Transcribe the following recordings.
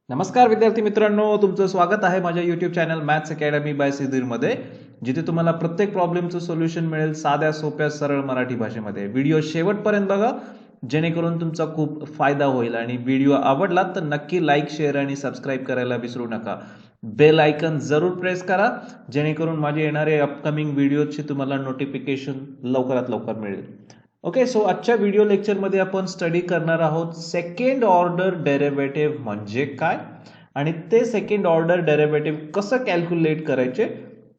नमस्कार विद्यार्थी मित्रांनो, तुमचं स्वागत आहे माझ्या YouTube channel maths academy by Sudhir मध्ये, जिथे तुम्हाला प्रत्येक प्रॉब्लेमचं सोल्युशन मिळेल साध्या सोप्या सरळ मराठी भाषेमध्ये. व्हिडिओ शेवटपर्यंत बघा जेणेकरून तुमचा खूप फायदा होईल. आणि व्हिडिओ आवडला तर नक्की लाईक, शेअर आणि सबस्क्राईब करायला विसरू नका. बेल आयकन जरूर प्रेस करा जेणेकरून माझे येणारे अपकमिंग व्हिडिओची तुम्हाला नोटिफिकेशन लवकरात लवकर मिळेल. ओके, सो आजच्या व्हिडिओ लेक्चरमध्ये आपण स्टडी करणार आहोत सेकंड ऑर्डर डेरिव्हेटिव्ह म्हणजे काय आणि ते सेकंड ऑर्डर डेरिव्हेटिव्ह कसं कॅल्क्युलेट करायचे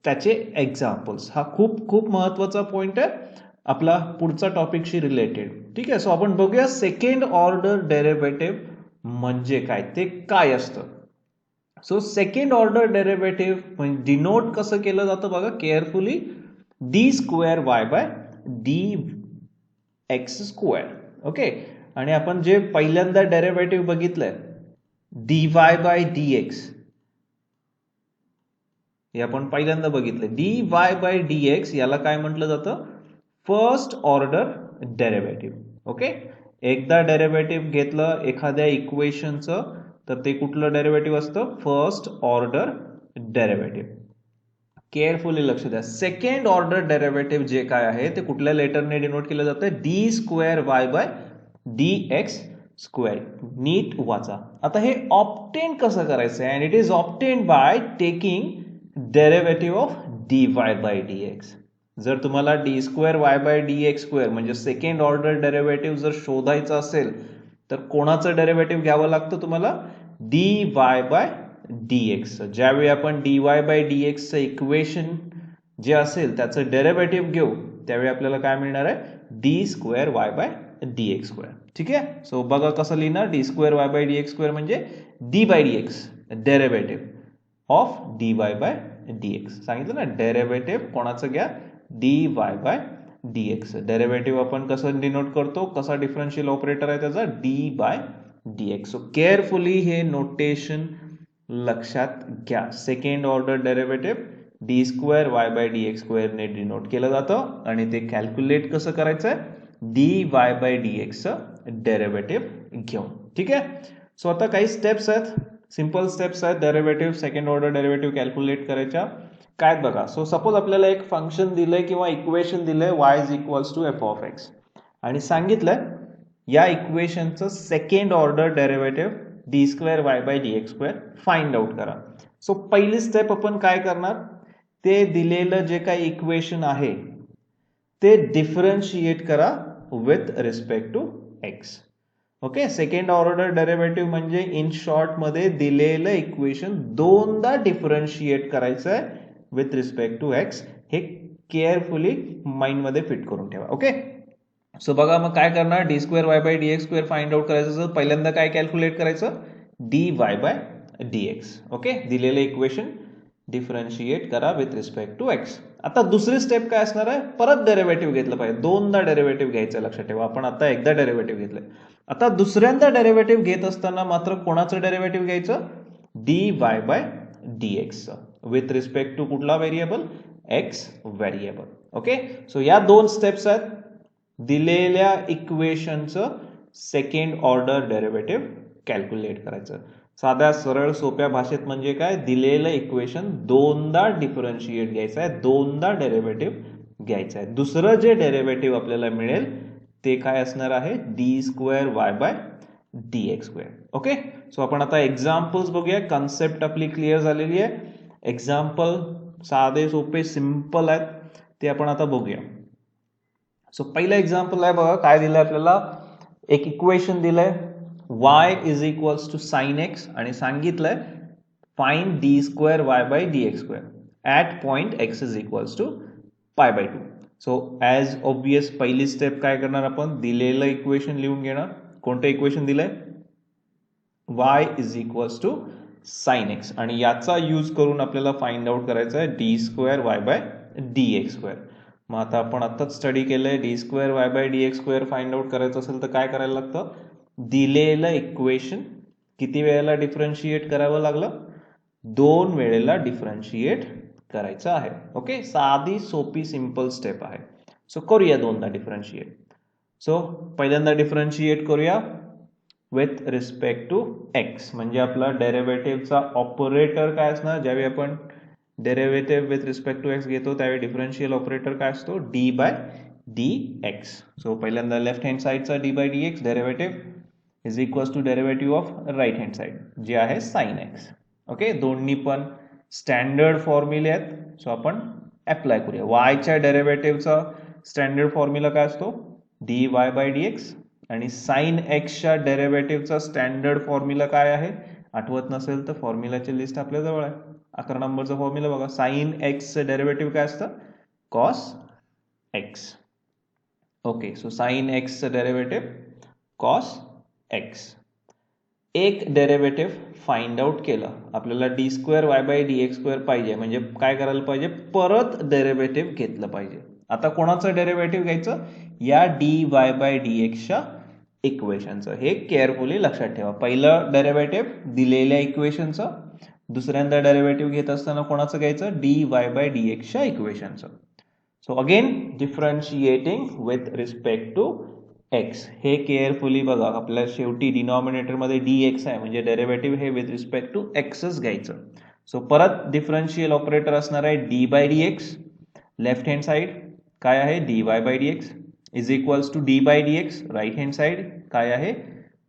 त्याचे एक्झाम्पल्स. हा खूप खूप महत्त्वाचा पॉइंट आहे आपला पुढचा टॉपिकशी रिलेटेड. ठीक आहे, सो आपण बघूया सेकंड ऑर्डर डेरिव्हेटिव्ह म्हणजे काय, ते काय असतं. So second order derivative denote कसं केलं जातं बघा carefully, D square Y by D x square. Okay, आणि आपण जे पहिल्यांदा डेरिव्हेटिव्ह बघितलंय dy बाय dx, हे आपण पहिल्यांदा बघितलं. dy बाय dx याला काय म्हटलं जातं, फर्स्ट ऑर्डर डेरिव्हेटिव्ह. ओके, एकदा डेरिव्हेटिव्ह घेतलं एखाद्या इक्वेशनचं तर ते कुठलं डेरिव्हेटिव्ह असतं, फर्स्ट ऑर्डर डेरिव्हेटिव्ह. केअरफुली लक्ष द्या. सेकंड ऑर्डर डेरिव्हेटिव्ह जे काय आहे ते कुठल्या लेटरने डिनोट केलं जातं, D square Y by D x square. नीट वाचा. आता हे ऑब्टेन कसं करायचं आहे, and it is obtain by taking derivative of D Y by D X. जर तुम्हाला D square Y by D x square म्हणजे सेकंड ऑर्डर डेरिव्हेटिव्ह जर शोधायचं असेल तर कोणाचं डेरिव्हेटिव्ह घ्यावं लागतं तुम्हाला, डी वाय बाय dx. ज्यावेळी आपण dy बाय dx चं इक्वेशन जे असेल त्याचं डेरिव्हेटिव्ह घेऊ त्यावेळी आपल्याला काय मिळणार आहे, D square Y by dx square. ठीक आहे, सो बघा कसं लिहिणार, D square Y by dx square म्हणजे D by dx derivative of dy by dx. सांगितलं ना, डेरिव्हेटिव्ह कोणाचं घ्या, dy बाय dx. डेरिव्हेटिव्ह आपण कसं डिनोट करतो, कसा डिफरन्शियल ऑपरेटर आहे त्याचा, d by dx. So carefully हे नोटेशन लक्षात घ्या. Second order derivative D square Y by D x square ने डिनोट केलं जातं आणि ते कॅल्क्युलेट कसं करायचंय, d Y by D x derivative घेऊन. ठीक आहे, सो आता काही स्टेप्स आहेत, सिंपल स्टेप्स आहेत derivative second order derivative calculate करायच्या. काय बघा, सो सपोज आपल्याला एक फंक्शन दिलंय किंवा इक्वेशन दिलंय y is equals to F of X आणि सांगितलंय या इक्वेशनचं second order derivative D square Y by D x square find out करा. सो पहिली स्टेप आपण काय करणार, ते दिलेलं जे काही इक्वेशन आहे ते डिफरन्शिएट करा with respect to x. Okay, second order derivative म्हणजे इन शॉर्ट मध्ये दिलेलं इक्वेशन दोनदा डिफरन्शिएट करायचं आहे विथ रिस्पेक्ट टू एक्स. हे केअरफुली माइंड मध्ये फिट करून ठेवा. ओके, सो बघा मग काय करणार, d square Y by D x square find out करायचं. पहिल्यांदा काय कॅल्क्युलेट करायचं, d Y by D x. Okay, दिलेलं इक्वेशन डिफरन्शिएट करा विथ रिस्पेक्ट टू एक्स. आता दुसरी स्टेप काय असणार आहे, परत डेरिव्हेटिव्ह घेतलं पाहिजे, दोनदा डेरिव्हेटिव्ह घ्यायचं. लक्षात ठेवा, आपण आता एकदा डेरिव्हेटिव्ह घेतलंय, आता दुसऱ्यांदा डेरिव्हेटिव्ह घेत असताना मात्र कोणाचं डेरिव्हेटिव्ह घ्यायचं, D Y by D X with respect to कुठला variable, X variable. Okay, so या दोन स्टेप्स आहेत दिलेल्या इक्वेशनचं सेकंड ऑर्डर डेरिव्हेटिव्ह कॅल्क्युलेट करायचं. साध्या सरळ सोप्या भाषेत म्हणजे काय, दिलेलं इक्वेशन दोनदा डिफरन्शिएट घ्यायचं आहे, दोनदा डेरिव्हेटिव्ह घ्यायचं आहे. दुसरं जे डेरिव्हेटिव्ह आपल्याला मिळेल ते काय असणार आहे, D square Y by D x square. Okay, so आपण आता एक्झाम्पल्स बघूया. कन्सेप्ट आपली क्लिअर झालेली आहे. एक्झाम्पल साधे सोपे सिंपल आहेत, ते आपण आता बघूया. सो पहिलं एक्झाम्पल आहे बघा, काय दिलंय आपल्याला, एक इक्वेशन दिलंय y is equals to sine x आणि सांगितलंय find d square Y by D x square at point x is equals to pi by 2. So as obvious पहिली स्टेप काय करणार, आपण दिलेलं इक्वेशन लिहून घेणार. कोणतं इक्वेशन दिलंय, y is equals to sine x आणि याचा यूज करून आपल्याला फाइंड आउट करायचं आहे D square Y by D x square. मग आता आपण आताच स्टडी केलंय, d square Y by D x square find out करायचं असेल तर काय करायला लागतं, दिलेलं इक्वेशन किती वेळेला डिफरन्शिएट करावं लागलं, दोन वेळेला डिफरन्शिएट करायचं आहे. ओके, साधी सोपी सिंपल स्टेप आहे. सो करूया दोनदा डिफरन्शिएट. सो पहिल्यांदा डिफरन्शिएट करूया विथ रिस्पेक्ट टू एक्स. म्हणजे आपला डेरिव्हेटिव्हचा ऑपरेटर काय असणार, ज्यावेळी आपण derivative with respect to x घेतो त्यावेळी डिफरन्शियल ऑपरेटर काय असतो, d by D x. So पहिल्यांदा लेफ्ट हँड साईडचा d by D x derivative is equals to derivative of right hand side जे आहे साइन एक्स. ओके, दोन्ही पण स्टँडर्ड फॉर्म्युले आहेत. सो आपण अप्लाय करूया. वायच्या डेरिव्हेटिव्हचा स्टँडर्ड फॉर्म्युला काय असतो, D Y by D x. आणि साइन एक्सच्या डेरिव्हेटिव्हचा स्टँडर्ड फॉर्म्युला काय आहे, आठवत नसेल तर फॉर्म्युलाची लिस्ट आपल्या जवळ आहे. 11 नंबरचा फॉर्म्युला बघा. साइन एक्सचं डेरिव्हेटिव्ह काय असतं, cos X. Okay, so sine एक्सचं डेरिव्हेटिव्ह कॉस एक्स. एक डेरिव्हेटिव्ह फाइंड आउट केलं, आपल्याला D square Y by D x square पाहिजे. म्हणजे काय करायला पाहिजे, परत डेरिव्हेटिव्ह घेतलं पाहिजे. आता कोणाचं डेरिव्हेटिव्ह घ्यायचं, या डी वाय बाय डी एक्सच्या इक्वेशनचं. हे केअरफुली लक्षात ठेवा. पहिलं डेरिव्हेटिव्ह दिलेल्या इक्वेशनचं, दुसऱ्यांदा डेरिव्हेटिव्ह घेत असताना कोणाचं घ्यायचं, डी वाय बाय डी एक्सच्या इक्वेशनचं. So again differentiating with respect to x. हे केअरफुली बघा, आपल्या शेवटी डिनॉमिनेटर मध्ये डी एक्स आहे म्हणजे डेरिव्हेटिव्ह हे विथ रिस्पेक्ट टू एक्सच घ्यायचं. सो परत डिफरन्शियल ऑपरेटर असणार आहे D by D x. Left hand side काय आहे, D Y by D X is equals to D by D x. Right hand side काय आहे,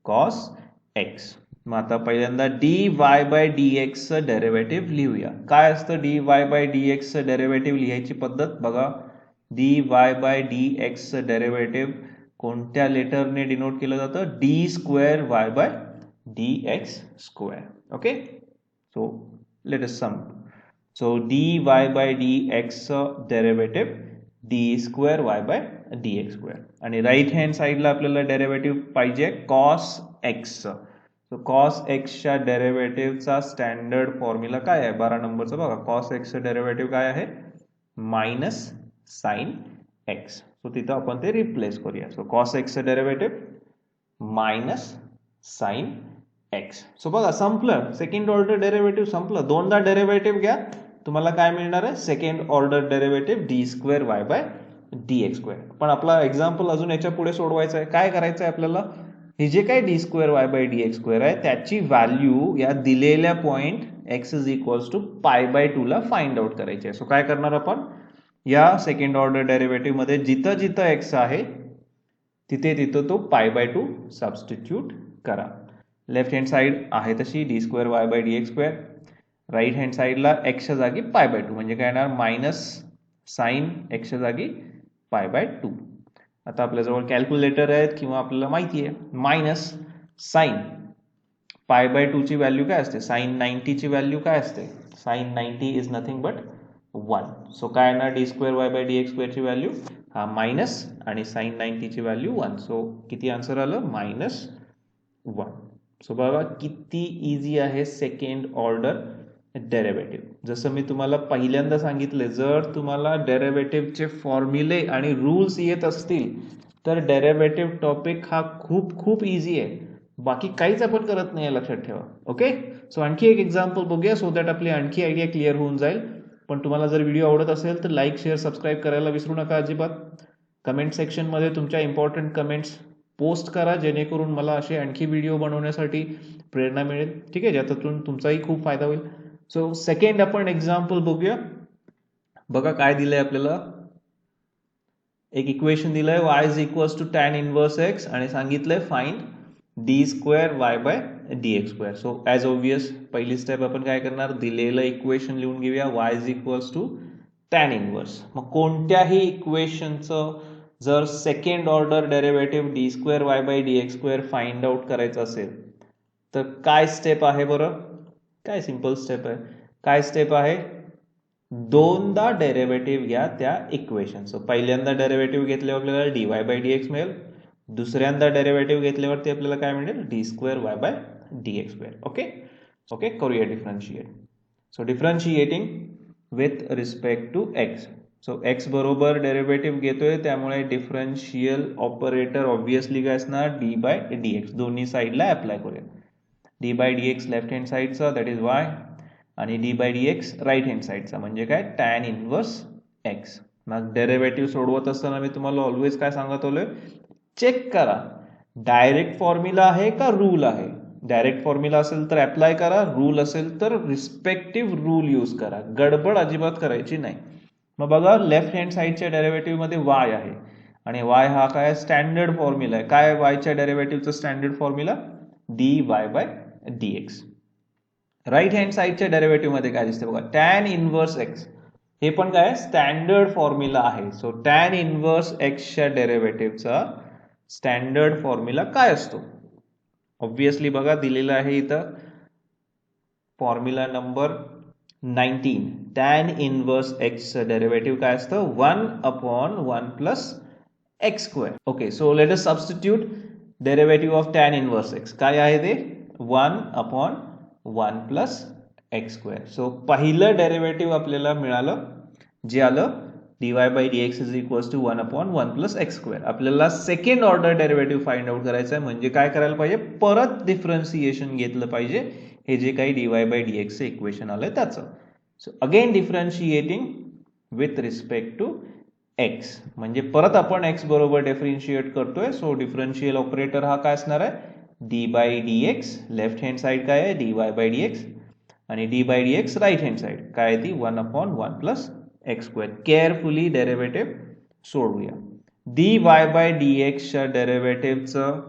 कॉस एक्स. मग आता पहिल्यांदा डी वाय बाय डी एक्सचं डेरिव्हेटिव्ह लिहूया. काय असतं डी वाय बाय डी एक्सचं डेरिव्हेटिव्ह लिहायची पद्धत बघा. डी वाय बाय डी एक्सचं डेरिव्हेटिव्ह कोणत्या लेटरने डिनोट केलं जातं, D square Y by D x square. Okay, so let us sum. So D Y by D एक्सचं derivative D square Y by D x square. आणि right hand साईडला आपल्याला derivative पाहिजे कॉस एक्सचं. सो कॉस एक्सच्या डेरिव्हेटिव्हचा standard formula काय आहे, 12 नंबरचा बघा. कॉस एक्सचं डेरिव्हेटिव्ह काय आहे, मायनस साइन एक्स. सो तिथं आपण ते रिप्लेस करूया. सो कॉस एक्सचं derivative minus sine X. So बघा संपलं, सेकंड ऑर्डर डेरिव्हेटिव्ह संपलं. दोनदा डेरिव्हेटिव्ह घ्या, तुम्हाला काय मिळणार आहे, second order derivative D square Y by D x square. पण आपला एक्झाम्पल अजून याच्या पुढे सोडवायचं आहे. काय करायचं आहे आपल्याला, हे जे काय d square Y by D x square आहे त्याची व्हॅल्यू या दिलेल्या point x is equals to pi by 2 ला फाइंड आउट करायची आहे. सो काय करणार आपण, या सेकंड ऑर्डर डेरिव्हेटिव्ह मध्ये जिथं जिथं एक्स आहे तिथे तिथं तो पाय बाय 2 सबस्टिट्यूट करा. लेफ्ट हँड साइड आहे तशी d square Y by D x square. Right hand साइडला एक्सच्या जागी पाय बाय 2 म्हणजे काय येणार, मायनस साइन एक्सच्या जागी पाय बाय 2. आता आपल्याजवळ कॅल्क्युलेटर आहेत किंवा आपल्याला माहिती आहे, मायनस साइन पाय बाय 2 ची व्हॅल्यू काय असते, साइन 90 ची व्हॅल्यू काय असते, sine 90 is nothing but 1. So काय येणार, d square Y by D x square ची व्हॅल्यू हा मायनस आणि साइन 90 ची व्हॅल्यू 1. सो किती आन्सर आलं, मायनस 1. सो बघा किती इझी आहे सेकंड ऑर्डर डेरिव्हेटिव्ह. जसं मी तुम्हाला पहिल्यांदा सांगितले, जर तुम्हाला डेरिव्हेटिव्हचे फॉर्म्युले आणि रूल्स येत असतील तर डेरिव्हेटिव्ह टॉपिक हा खूप खूप इझी आहे. बाकी काहीच आपण करत नाही, लक्षात ठेवा. ओके, सो आणखी एक एक्झाम्पल बघूया सो दॅट आपली आणखी आयडिया क्लिअर होऊन जाईल. पण तुम्हाला जर व्हिडिओ आवडत असेल तर लाईक शेअर सबस्क्राईब करायला विसरू नका अजिबात. कमेंट सेक्शन मध्ये तुमच्या इम्पॉर्टंट कमेंट्स पोस्ट करा जेणेकरून मला असे आणखी व्हिडिओ बनवण्यासाठी प्रेरणा मिळेल. ठीक आहे, ज्यातून तुमचाही खूप फायदा होईल. सो सेकंड आपण एक्झाम्पल बघूया. बघा काय दिलंय आपल्याला, एक इक्वेशन दिलंय y is equals to tan inverse x आणि सांगितलंय find d square Y by D x square. So as obvious पहिली स्टेप आपण काय करणार, दिलेलं इक्वेशन लिहून घेऊया y is equals to tan inverse. मग कोणत्याही इक्वेशनचं जर second order derivative D square Y by D x square find out करायचं असेल तर काय स्टेप आहे बरं, काय सिंपल स्टेप आहे, काय स्टेप आहे, दोनदा डेरिव्हेटिव्ह घ्या त्या इक्वेशन. सो पहिल्यांदा डेरिव्हेटिव्ह घेतल्यावर आपल्याला d Y by D x मिळेल, दुसऱ्यांदा डेरिव्हेटिव्ह घेतल्यावरती आपल्याला काय मिळेल, d square Y by D x square. Okay okay, करूया differentiate. So differentiating with respect to x. So x बरोबर डेरिव्हेटिव्ह घेतोय त्यामुळे डिफरन्शियल ऑपरेटर ऑब्विसली काय असणार, डी बाय डी एक्स. दोन्ही साईडला अप्लाय करूया. D by D x left hand साईडचा दॅट इज वाय आणि d by D x right hand साईडचा म्हणजे काय, टॅन इनवर्स एक्स. मग डेरिव्हेटिव्ह सोडवत असताना मी तुम्हाला ऑलवेज काय सांगत होलोय, चेक करा डायरेक्ट फॉर्म्युला आहे का रूल आहे? डायरेक्ट फॉर्म्युला असेल तर अप्लाय करा, रूल असेल तर रिस्पेक्टिव्ह रूल यूज करा, गडबड अजिबात करायची नाही. मग बघा लेफ्ट हँड साईडच्या डेरिव्हेटिव्ह मध्ये y आहे आणि y हा काय स्टँडर्ड फॉर्म्युला आहे. काय yच्या डेरिव्हेटिव्हचा standard formula? dy by dx. Right hand साईडच्या डेरिव्हेटिव्ह मध्ये काय दिसते बघा, टॅन इनव्हर्स x. हे पण काय स्टँडर्ड फॉर्म्युला आहे. सो टॅन इनव्हर्स x च्या डेरिव्हेटिव्हचा स्टँडर्ड फॉर्म्युला काय असतो? ऑब्विसली बघा दिलेला आहे इथं formula number 19. Tan inverse x derivative काय असतं? 1/1 plus x square. Okay, so let us substitute derivative of tan inverse x. काय आहे ते? 1/1 प्लस x स्क्वेअर. सो पहिलं डेरिव्हेटिव्ह आपल्याला मिळालं जे आलं dy by dx is equals to 1/1 plus x square. आपल्याला second order derivative find out करायचं आहे. म्हणजे काय करायला पाहिजे? परत डिफरन्शिएशन घेतलं पाहिजे हे जे काही dy बाय dx चे इक्वेशन आलंय त्याचं. So again differentiating with respect to x. म्हणजे परत आपण x बरोबर डिफरन्शिएट करतोय. सो डिफरन्शियल ऑपरेटर हा काय असणार आहे? dy by dx. Left hand side काय आहे? dy बाय dx आणि d by dx right hand side काय आहे ती? 1/1 plus x square. Carefully derivative सोडवूया. dy बाय dx च्या डेरिव्हेटिव्हचं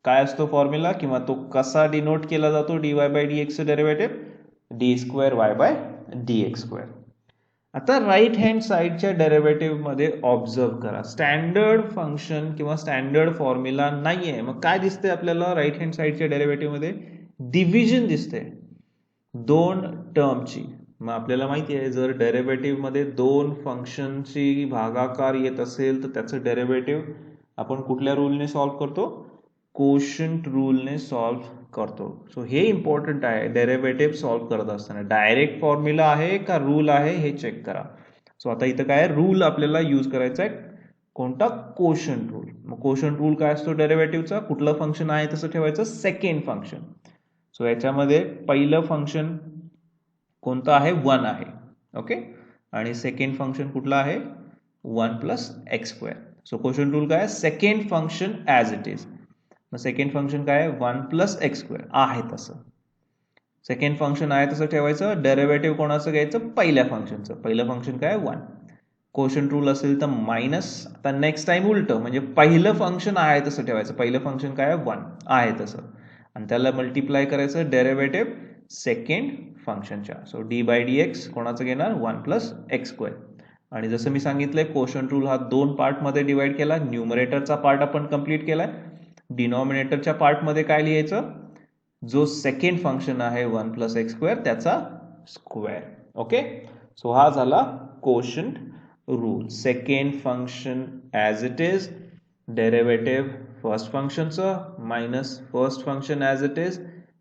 काय असतो फॉर्म्युला किंवा तो कसा डिनोट केला जातो? dy बाय dx चं derivative d square y by dx square. आता राईट हँड साइडच्या डेरिव्हेटिव्ह मध्ये ऑब्झर्व करा, स्टँडर्ड फंक्शन किंवा स्टँडर्ड फॉर्म्युला नाहीये. मग काय दिसतंय आपल्याला राईट हँड साइडच्या डेरिव्हेटिव्ह मध्ये? डिव्हिजन दिसते दोन टर्मची. मग आपल्याला माहिती आहे जर डेरिव्हेटिव्ह मध्ये दोन फंक्शनची भागाकार येत असेल तर त्याचं डेरिव्हेटिव्ह आपण कुठल्या रूलने सॉल्व्ह करतो? कोशंट रूलने सॉल्व्ह करतो. सो हे इम्पॉर्टंट आहे डेरिव्हेटिव्ह सॉल्व्ह करत असताना. डायरेक्ट फॉर्म्युला आहे का रूल आहे हे चेक करा. सो आता इथं काय रूल आपल्याला यूज करायचा आहे? कोणता? Quotient rule. मग कोशंट रूल काय असतो डेरिव्हेटिव्हचा? कुठलं फंक्शन आहे तसं ठेवायचं, सेकंड फंक्शन. सो याच्यामध्ये पहिलं फंक्शन कोणतं आहे? 1 आहे. ओके, आणि सेकंड फंक्शन कुठलं आहे? 1 plus x square. So quotient rule काय? Second function as it is. मग सेकंड फंक्शन काय आहे? 1 प्लस एक्स स्क्वेअर आहे तसं. सेकंड फंक्शन आहे तसं ठेवायचं. डेरिव्हेटिव्ह कोणाचं घ्यायचं? पहिल्या फंक्शनचं. पहिलं फंक्शन काय? 1. कोशंट रूल असेल तर मायनस. आता नेक्स्ट टाइम उलट, म्हणजे पहिलं फंक्शन आहे तसं ठेवायचं. पहिलं फंक्शन काय? 1 आहे तसं, आणि त्याला मल्टिप्लाय करायचं डेरिव्हेटिव्ह सेकंड फंक्शनच्या. सो डी बाय dx कोणाचं घेणार? 1 प्लस एक्स स्क्वेअर. आणि जसं मी सांगितलंय कोशंट रूल हा दोन पार्ट मध्ये डिवाइड केला. न्यूमरेटरचा पार्ट आपण कंप्लीट केलाय. डिनॉमिनेटरच्या पार्ट मध्ये काय लिहायचं? जो सेकंड फंक्शन आहे 1 प्लस एक्स स्क्वेअर त्याचा स्क्वेअर. ओके, सो हा झाला quotient rule. Second function as it is, derivative first फंक्शनचं minus first function as it is,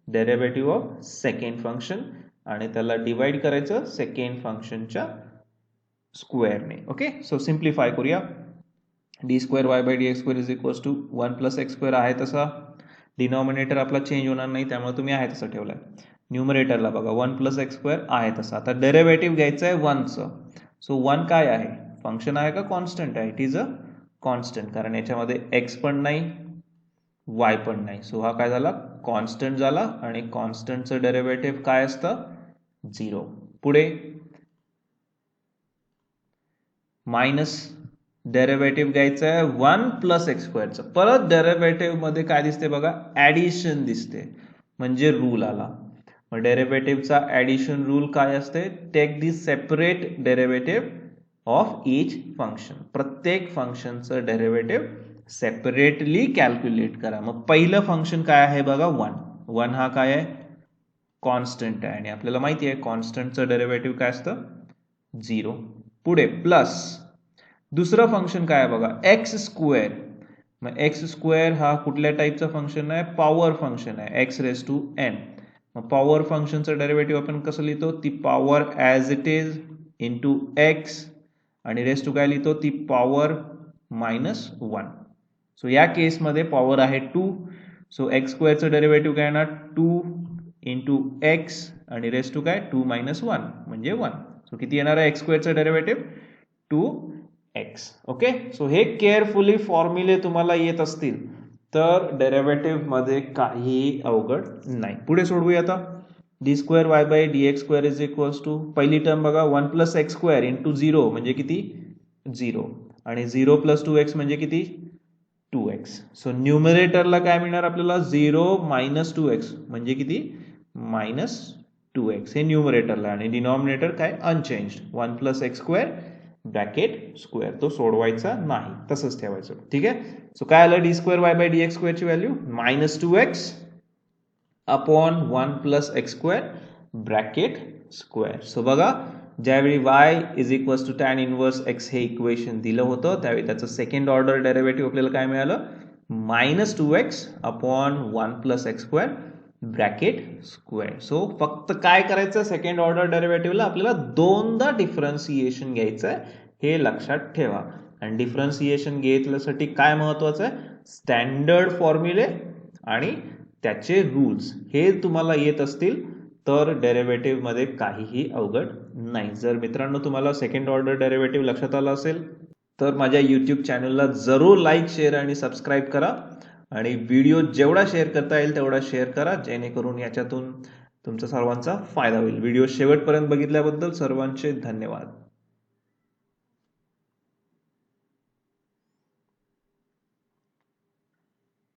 derivative of second function, आणि त्याला डिवाइड करायचं सेकंड फंक्शनच्या स्क्वेअरने. ओके, सो सिम्प्लिफाय करूया. D square Y by D x square is equals to 1 plus x square आहे तसा. Denominator आपला चेंज होणार नाही त्यामुळे तुम्ही आहे तसं ठेवलाय. न्यूमरेटरला बघा 1 प्लस एक्स स्क्वेअर आहे तसा. आता डेरिव्हेटिव्ह घ्यायचं आहे 1चं. सो 1 काय आहे? फंक्शन आहे का कॉन्स्टंट आहे? इट इज अ कॉन्स्टंट, कारण याच्यामध्ये एक्स पण नाही वाय पण नाही. सो हा काय झाला? कॉन्स्टंट झाला, आणि कॉन्स्टंटचं डेरिव्हेटिव्ह काय असतं? 0. पुढे मायनस डेरिव्हेटिव्ह घ्यायचं आहे 1 प्लस एक्स स्क्वेअरचं. परत डेरिव्हेटिव्ह मध्ये काय दिसते बघा? ऍडिशन दिसते, म्हणजे रूल आला. मग डेरिव्हेटिव्हचा ऍडिशन रूल काय असते? Take the separate derivative of each function. प्रत्येक फंक्शनचं डेरिव्हेटिव्ह सेपरेटली कॅल्क्युलेट करा. मग पहिलं फंक्शन काय आहे बघा? 1. 1 हा काय आहे? कॉन्स्टंट आहे, आणि आपल्याला माहिती आहे कॉन्स्टंटचं डेरिव्हेटिव्ह काय असतं? 0. पुढे प्लस दुसरं फंक्शन काय आहे बघा? X square. मग एक्स स्क्वेअर हा कुठल्या टाईपचा फंक्शन आहे? पॉवर फंक्शन आहे, एक्स रेज टू एन. मग पॉवर फंक्शनचं डेरिव्हेटिव्ह आपण कसं लिहितो? ती power as it is into x, आणि रेज टू काय लिहितो? ती पॉवर मायनस 1. सो या केसमध्ये पॉवर आहे 2. सो एक्स स्क्वेअरचं डेरिव्हेटिव्ह काय येणार? 2 इंटू एक्स, आणि रेज टू काय? 2 मायनस 1 म्हणजे 1. सो किती येणार आहे एक्स स्क्वेअरचं डेरिव्हेटिव्ह? 2x. ओके, सो हे केअरफुली फॉर्म्युले तुम्हाला येत असतील तर डेरिव्हेटिव्ह मध्ये काही अवघड नाही. पुढे सोडवूया आता. D square Y by D x square is equals to पहिली टर्म बघा 1 प्लस एक्स स्क्वेअर इंटू 0 म्हणजे किती 0 आणि 0 प्लस 2x म्हणजे किती 2x. सो न्यूमरेटरला काय मिळणार आपल्याला 0 मायनस 2x म्हणजे किती मायनस 2x हे न्यूमरेटरला आणि डिनॉमिनेटर काय unchanged 1 plus x square bracket square तो सोडवायचा नाही तसंच ठेवायचं. ठीक आहे. सो काय आलं d square Y by D x स्क्वेअरची value minus 2x upon 1 plus x square bracket square. So बघा ज्यावेळी y is equals to tan inverse x हे इक्वेशन दिलं होतं त्यावेळी त्याचं सेकंड ऑर्डर डेरिव्हेटिव्ह आपल्याला काय मिळालं minus 2x upon 1 plus x square bracket square. So फक्त काय करायचं सेकंड ऑर्डर डेरिव्हेटिव्हला आपल्याला दोनदा डिफरन्सिएशन घ्यायचं आहे हे लक्षात ठेवा. आणि डिफरन्सिएशन घेतल्यासाठी काय महत्वाचं आहे स्टँडर्ड फॉर्म्युले आणि त्याचे रूल्स हे तुम्हाला येत असतील तर डेरिव्हेटिव्ह मध्ये काहीही अवघड नाही. जर मित्रांनो तुम्हाला सेकंड ऑर्डर डेरिव्हेटिव्ह लक्षात आला असेल तर माझ्या यूट्यूब चॅनलला जरूर लाईक शेअर आणि सबस्क्राईब करा आणि व्हिडिओ जेवढा शेअर करता येईल तेवढा शेअर करा जेणेकरून याच्यातून तुमचा सर्वांचा फायदा होईल. व्हिडिओ शेवटपर्यंत बघितल्याबद्दल सर्वांचे धन्यवाद.